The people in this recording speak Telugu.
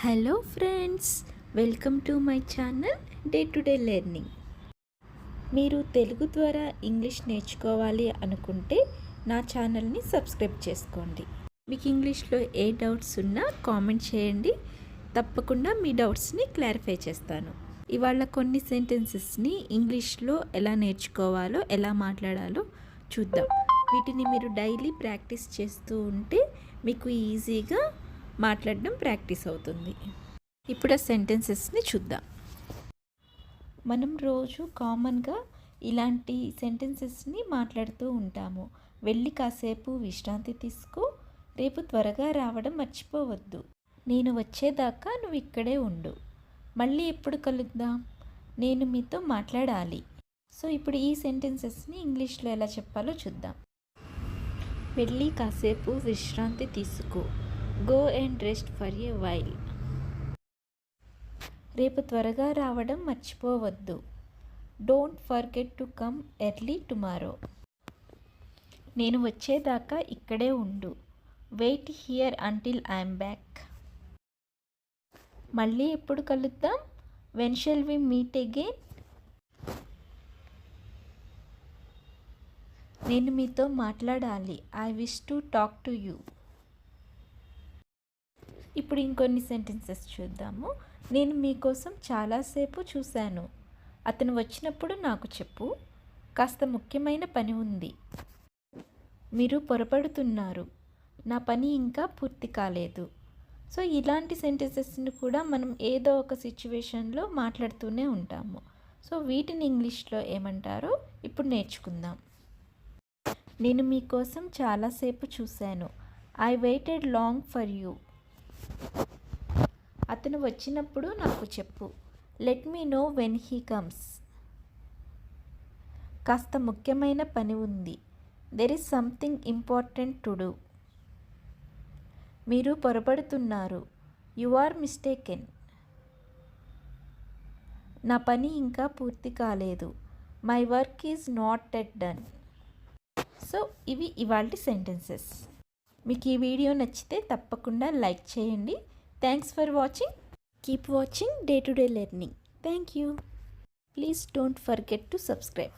Hello friends, welcome to my channel day to day learning. మీరు తెలుగు ద్వారా ఇంగ్లీష్ నేర్చుకోవాలి అనుకుంటే నా ఛానల్ని సబ్స్క్రైబ్ చేసుకోండి. మీకు ఇంగ్లీష్లో ఏ డౌట్స్ ఉన్నా కామెంట్ చేయండి, తప్పకుండా మీ డౌట్స్ని క్లారిఫై చేస్తాను. ఇవాళ కొన్ని సెంటెన్సెస్ని ఇంగ్లీష్లో ఎలా నేర్చుకోవాలో, ఎలా మాట్లాడాలో చూద్దాం. వీటిని మీరు డైలీ ప్రాక్టీస్ చేస్తూ ఉంటే మీకు ఈజీగా మాట్లాడడం ప్రాక్టీస్ అవుతుంది. ఇప్పుడు ఆ సెంటెన్సెస్ని చూద్దాం. మనం రోజు కామన్గా ఇలాంటి సెంటెన్సెస్ని మాట్లాడుతూ ఉంటాము. వెళ్ళి కాసేపు విశ్రాంతి తీసుకో, రేపు త్వరగా రావడం మర్చిపోవద్దు, నేను వచ్చేదాకా నువ్వు ఇక్కడే ఉండు, మళ్ళీ ఎప్పుడు కలుద్దాం, నేను మీతో మాట్లాడాలి. సో ఇప్పుడు ఈ సెంటెన్సెస్ని ఇంగ్లీష్లో ఎలా చెప్పాలో చూద్దాం. వెళ్ళి కాసేపు విశ్రాంతి తీసుకో, go and rest for a while. రేపు త్వరగా రావడం మర్చిపోవద్దు, don't forget to come early tomorrow. నేను వచ్చేదాకా ఇక్కడే ఉండు, wait here until I'm back. మళ్ళీ ఎప్పుడు కలుద్దాం, when shall we meet again. నేను మీతో మాట్లాడాలి, I wish to talk to you. ఇప్పుడు ఇంకొన్ని సెంటెన్సెస్ చూద్దాము. నేను మీకోసం చాలాసేపు చూశాను, అతను వచ్చినప్పుడు నాకు చెప్పు, కాస్త ముఖ్యమైన పని ఉంది, మీరు పొరపడుతున్నారు, నా పని ఇంకా పూర్తి కాలేదు. సో ఇలాంటి సెంటెన్సెస్ని కూడా మనం ఏదో ఒక సిచ్యువేషన్లో మాట్లాడుతూనే ఉంటాము. సో వీటిని ఇంగ్లీష్లో ఏమంటారో ఇప్పుడు నేర్చుకుందాం. నేను మీకోసం చాలాసేపు చూశాను, I waited long for you. అతను వచ్చినప్పుడు నాకు చెప్పు, let me know when he comes. కాస్త ముఖ్యమైన పని ఉంది, there is something important to do. మీరు పొరపడుతున్నారు, యు ఆర్ మిస్టేకెన్. నా పని ఇంకా పూర్తి కాలేదు, my work is not at done. So ఇవి ఇవాల్టి సెంటెన్సెస్. మీకు ఈ వీడియో నచ్చితే తప్పకుండా లైక్ చేయండి. Thanks for watching. Keep watching day to day learning. Thank you. Please don't forget to subscribe.